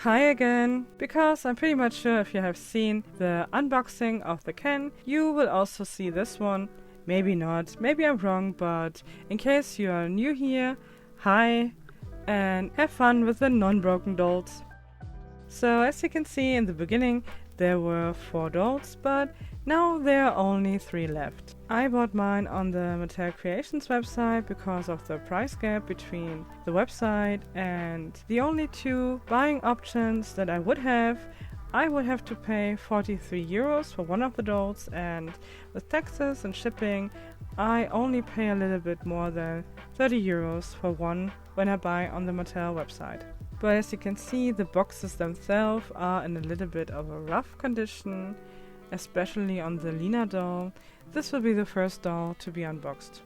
Hi again! Because I'm pretty much sure if you have seen the unboxing of the can, you will also see this one. Maybe not, maybe I'm wrong, but in case you are new here, hi, and have fun with the non-broken dolls. So as you can see in the beginning, there were 4 dolls, but now there are only 3 left. I bought mine on the Mattel Creations website because of the price gap between the website and the only 2 buying options that I would have. I would have to pay 43 euros for one of the dolls, and with taxes and shipping, I only pay a little bit more than 30 euros for one when I buy on the Mattel website. But as you can see, the boxes themselves are in a little bit of a rough condition, especially on the Lena doll. This will be the first doll to be unboxed.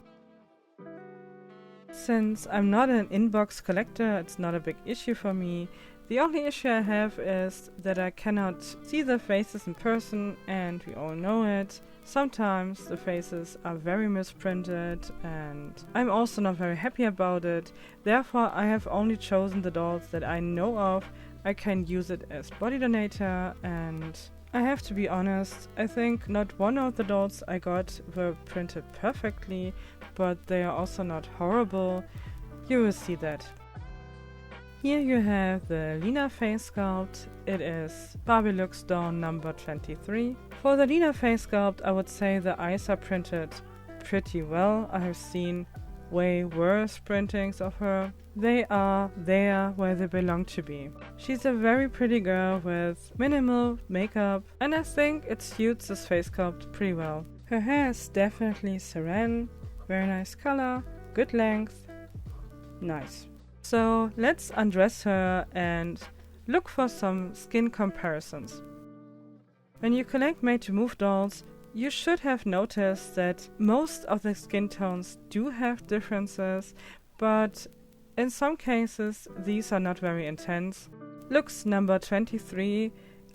Since I'm not an inbox collector, it's not a big issue for me. The only issue I have is that I cannot see the faces in person, and we all know it. Sometimes the faces are very misprinted, and I'm also not very happy about it. Therefore, I have only chosen the dolls that I know of. I can use it as body donator, and I have to be honest, I think not one of the dolls I got were printed perfectly, but they are also not horrible. You will see that. Here you have the Lena face sculpt. It is Barbie Looks doll number 23. For the Lena face sculpt, I would say the eyes are printed pretty well. I have seen way worse printings of her. They are there where they belong to be. She's a very pretty girl with minimal makeup, and I think it suits this face sculpt pretty well. Her hair is definitely saran, very nice color, good length, nice. So let's undress her and look for some skin comparisons. When you collect made-to-move dolls, you should have noticed that most of the skin tones do have differences, but in some cases these are not very intense. Looks number 23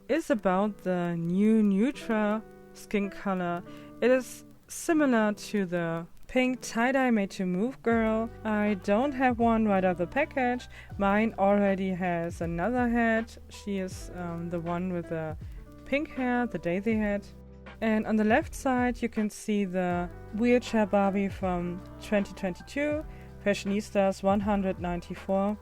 is about the new neutral skin color. It is similar to the pink tie-dye made-to-move girl. I don't have one right out of the package. Mine already has another head. She is the one with the pink hair, the daisy head. And on the left side you can see the wheelchair Barbie from 2022, Fashionistas 194.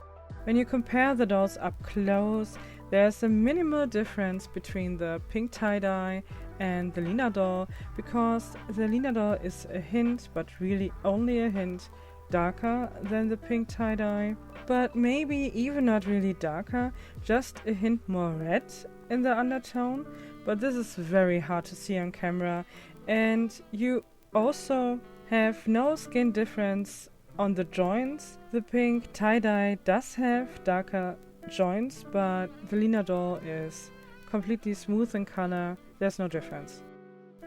When you compare the dolls up close, there's a minimal difference between the pink tie-dye and the Lena doll, because the Lena doll is a hint, but really only a hint, darker than the pink tie-dye. But maybe even not really darker, just a hint more red in the undertone. But this is very hard to see on camera, and you also have no skin difference on the joints. The pink tie-dye does have darker joints, but the Lena doll is completely smooth in color. There's no difference.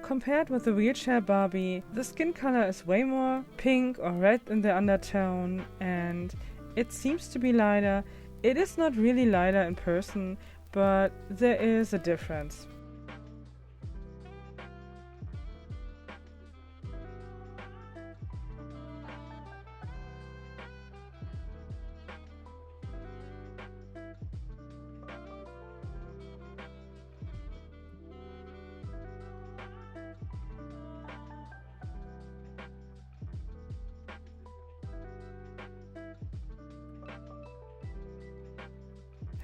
Compared with the wheelchair Barbie, the skin color is way more pink or red in the undertone, and it seems to be lighter. It is not really lighter in person, but there is a difference.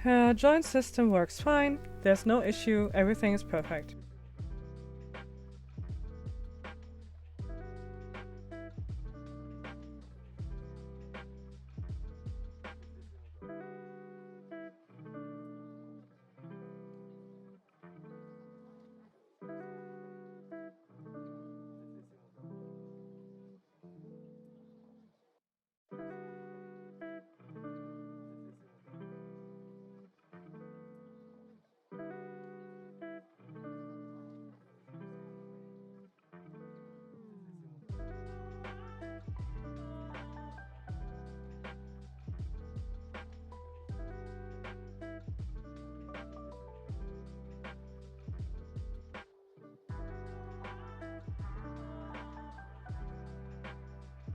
Her joint system works fine, there's no issue, everything is perfect.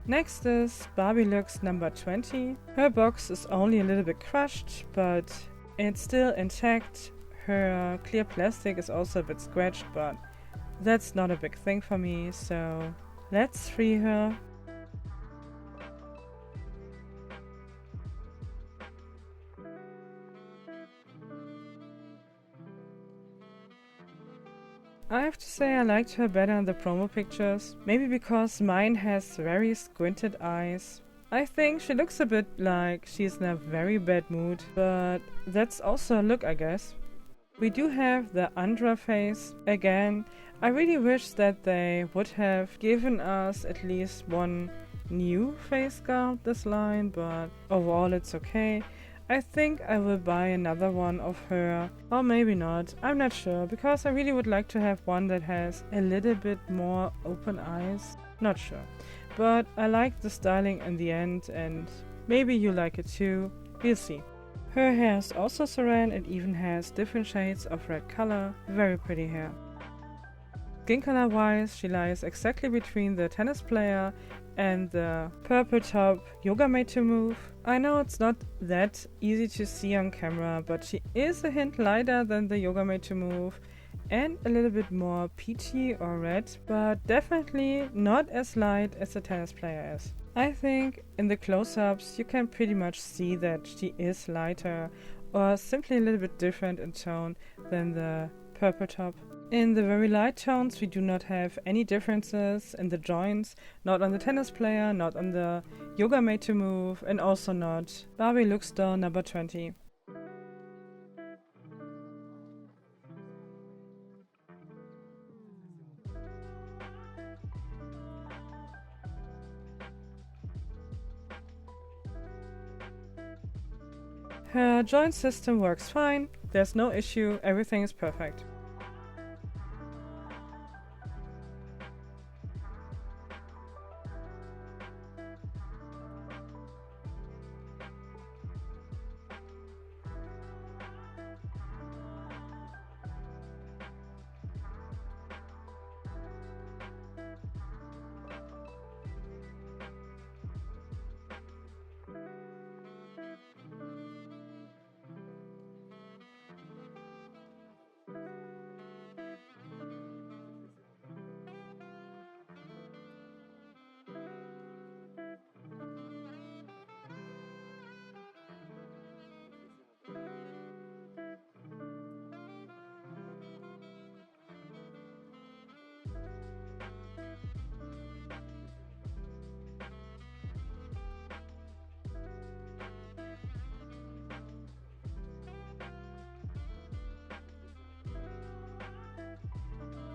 Next is Barbie Looks number 20. Her box is only a little bit crushed, but It's still intact. Her clear plastic is also a bit scratched, but that's not a big thing for me, so let's free her. I have to say I liked her better in the promo pictures, maybe because mine has very squinted eyes. I think she looks a bit like she's in a very bad mood, but that's also a look, I guess. We do have the Andra face. Again, I really wish that they would have given us at least one new face sculpt this line, but overall it's okay. I think I will buy another one of her, or maybe not, I'm not sure, because I really would like to have one that has a little bit more open eyes. Not sure. But I like the styling in the end, and maybe you like it too. We'll see. Her hair is also saran, it even has different shades of red color. Very pretty hair. Skin color wise, she lies exactly between the tennis player and the purple top yoga made to move. I know it's not that easy to see on camera, but she is a hint lighter than the yoga made to move and a little bit more peachy or red, but definitely not as light as the tennis player is. I think in the close-ups you can pretty much see that she is lighter or simply a little bit different in tone than the purple top. In the very light tones we do not have any differences in the joints, not on the tennis player, not on the yoga made to move, and also not Barbie LOOKS Doll number 20. Her joint system works fine, there's no issue, everything is perfect.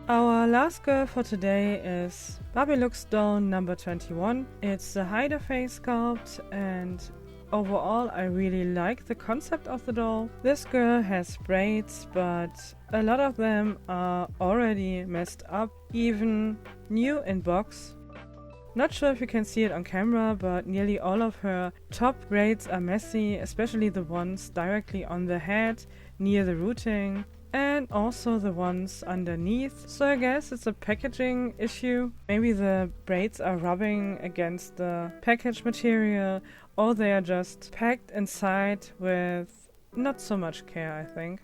Our last girl for today is Barbie LOOKS Doll number 21. It's the Hider face sculpt, and overall I really like the concept of the doll. This girl has braids, but a lot of them are already messed up, even new in box. Not sure if you can see it on camera, but nearly all of her top braids are messy, especially the ones directly on the head near the rooting, and also the ones underneath. So I guess it's a packaging issue. Maybe the braids are rubbing against the package material, or they are just packed inside with not so much care, I think.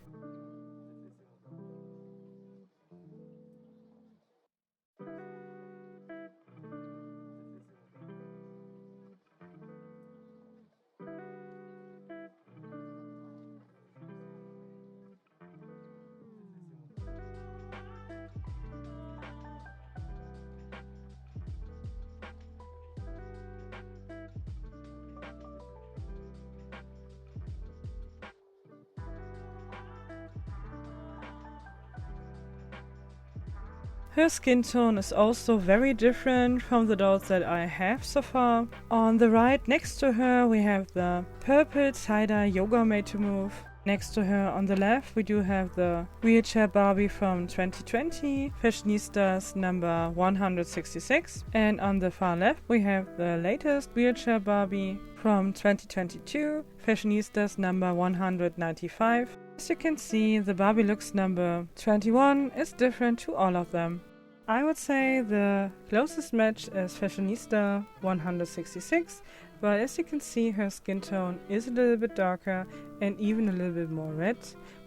Her skin tone is also very different from the dolls that I have so far. On the right next to her we have the purple tie-dye yoga made to move. Next to her on the left we do have the wheelchair Barbie from 2020, Fashionistas number 166. And on the far left we have the latest wheelchair Barbie from 2022, Fashionistas number 195. As you can see, the Barbie LOOKS number 21 is different to all of them. I would say the closest match is Fashionista 166, But as you can see, her skin tone is a little bit darker and even a little bit more red,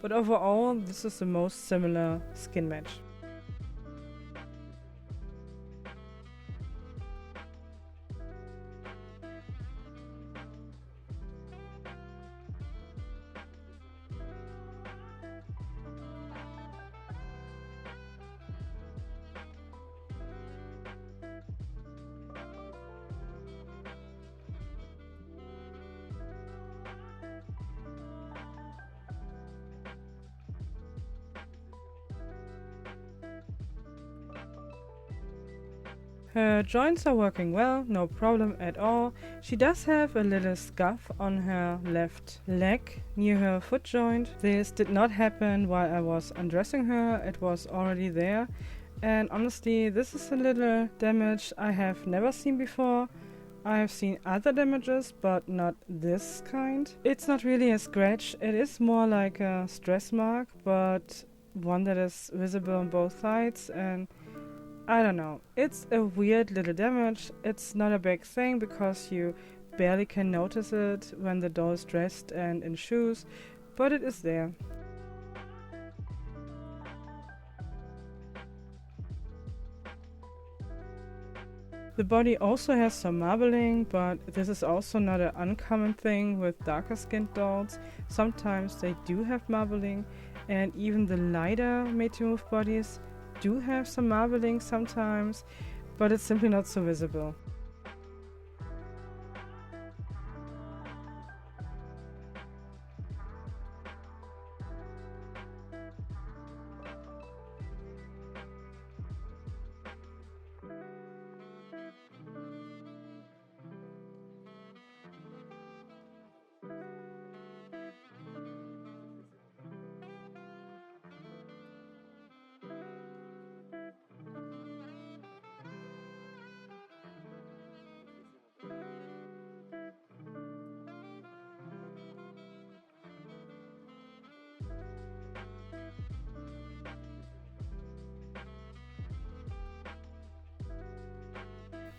but overall this is the most similar skin match. Her joints are working well, no problem at all. She does have a little scuff on her left leg near her foot joint. This did not happen while I was undressing her, it was already there. And honestly, this is a little damage I have never seen before. I have seen other damages, but not this kind. It's not really a scratch, it is more like a stress mark, but one that is visible on both sides, and I don't know. It's a weird little damage. It's not a big thing because you barely can notice it when the doll is dressed and in shoes, but it is there. The body also has some marbling, but this is also not an uncommon thing with darker skinned dolls. Sometimes they do have marbling, and even the lighter made-to-move bodies do have some marbling sometimes, but it's simply not so visible.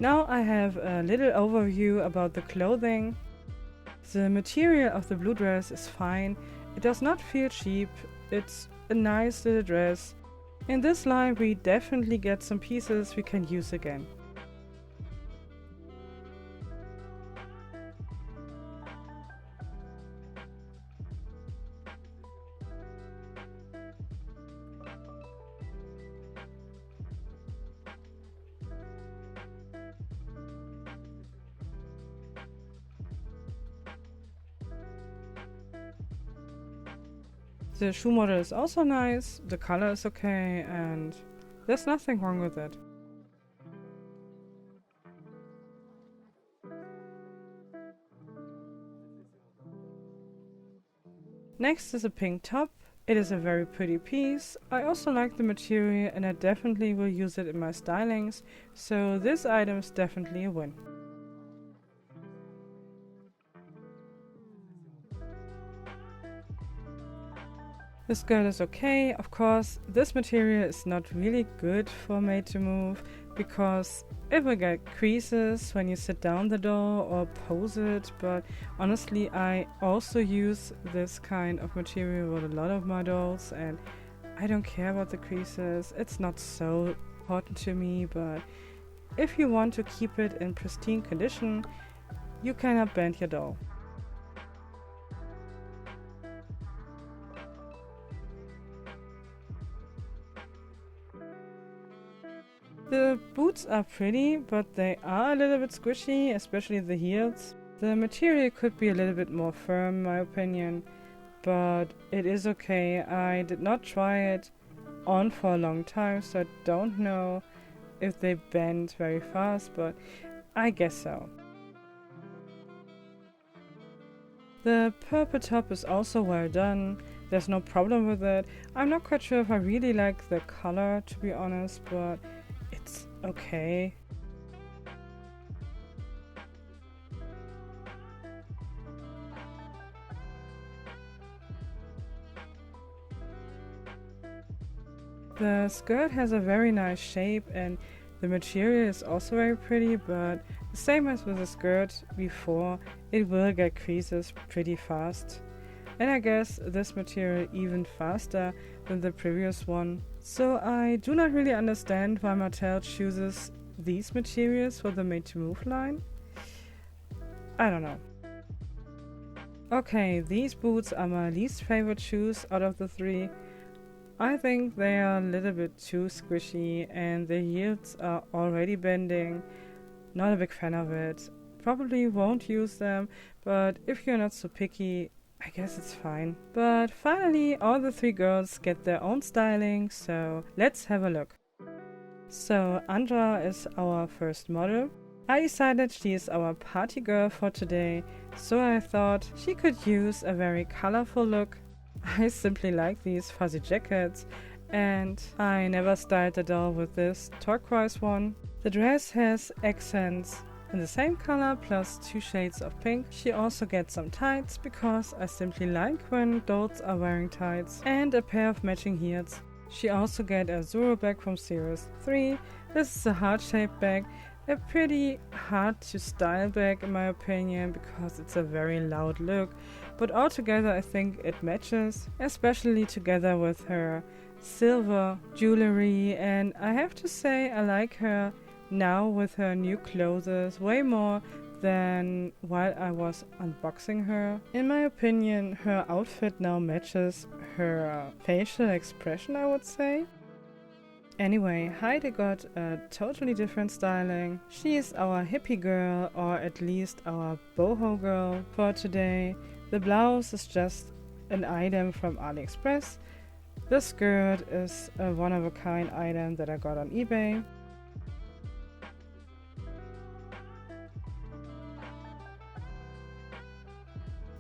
Now I have a little overview about the clothing. The material of the blue dress is fine. It does not feel cheap. It's a nice little dress. In this line we definitely get some pieces we can use again. The shoe model is also nice, the color is okay, and there's nothing wrong with it. Next is a pink top. It is a very pretty piece. I also like the material and I definitely will use it in my stylings, so this item is definitely a win. The skirt is okay. Of course, this material is not really good for made to move because it will get creases when you sit down the doll or pose it, but honestly I also use this kind of material with a lot of my dolls and I don't care about the creases. It's not so important to me, but if you want to keep it in pristine condition, you cannot bend your doll. The boots are pretty, but they are a little bit squishy, especially the heels. The material could be a little bit more firm in my opinion, but it is okay. I did not try it on for a long time, so I don't know if they bend very fast, but I guess so. The purple top is also well done. There's no problem with it. I'm not quite sure if I really like the color, to be honest, but it's okay. The skirt has a very nice shape and The material is also very pretty, but the same as with the skirt before, it will get creases pretty fast. And I guess this material even faster than the previous one. So I do not really understand why Mattel chooses these materials for the Made to Move line. I don't know. Okay, these boots are my least favorite shoes out of the three. I think they are a little bit too squishy and the heels are already bending. Not a big fan of it. Probably won't use them, but if you're not so picky, I guess it's fine. But finally, all the three girls get their own styling, so let's have a look. So Andra is our first model. I decided she is our party girl for today, so I thought she could use a very colorful look. I simply like these fuzzy jackets, and I never styled the doll with this turquoise one. The dress has accents in the same color plus 2 shades of pink. She also gets some tights because I simply like when dolls are wearing tights, and a pair of matching heels. She also gets a Zuru bag from Series 3. This is a heart-shaped bag, a pretty hard to style bag in my opinion because it's a very loud look, but altogether I think it matches, especially together with her silver jewelry, and I have to say I like her now with her new clothes way more than while I was unboxing her. In my opinion, her outfit now matches her facial expression, I would say. Anyway, Heidi got a totally different styling. She is our hippie girl, or at least our boho girl for today. The blouse is just an item from AliExpress. The skirt is a one-of-a-kind item that I got on eBay.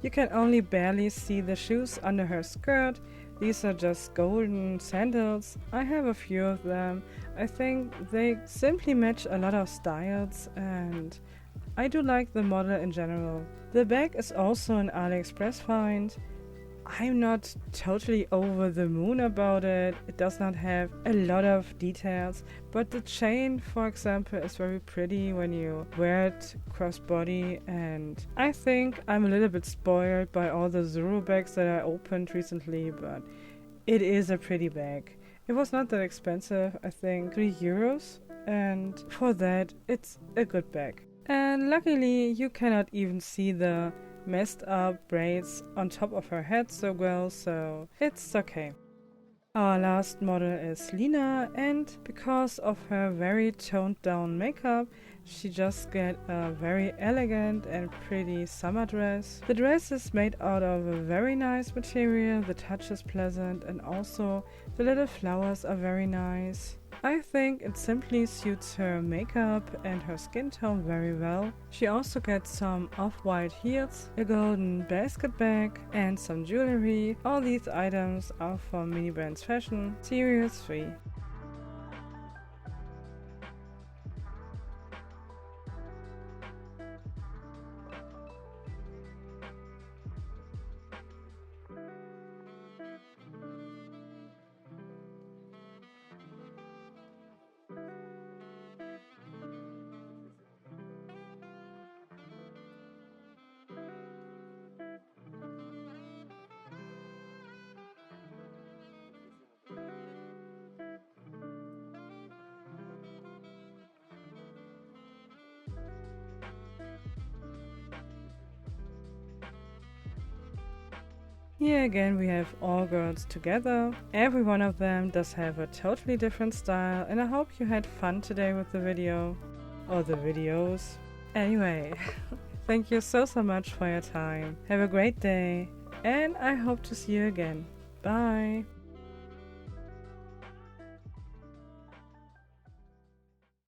You can only barely see the shoes under her skirt. These are just golden sandals. I have a few of them. I think they simply match a lot of styles and I do like the model in general. The bag is also an AliExpress find. I'm not totally over the moon about it. It does not have a lot of details, but the chain, for example, is very pretty when you wear it crossbody, and I think I'm a little bit spoiled by all the Zuru bags that I opened recently, but it is a pretty bag. It was not that expensive, I think €3, and for that it's a good bag. And luckily you cannot even see the messed up braids on top of her head so well, so it's okay. Our last model is Lina, and because of her very toned down makeup, she just get a very elegant and pretty summer dress. The dress is made out of a very nice material, the touch is pleasant, and also the little flowers are very nice. I think it simply suits her makeup and her skin tone very well. She also gets some off-white heels, a golden basket bag, and some jewelry. All these items are from Mini Brands Fashion Series 3. Here again we have all girls together. Every one of them does have a totally different style, and I hope you had fun today with the video. Or the videos. Anyway, thank you so much for your time. Have a great day, and I hope to see you again. Bye!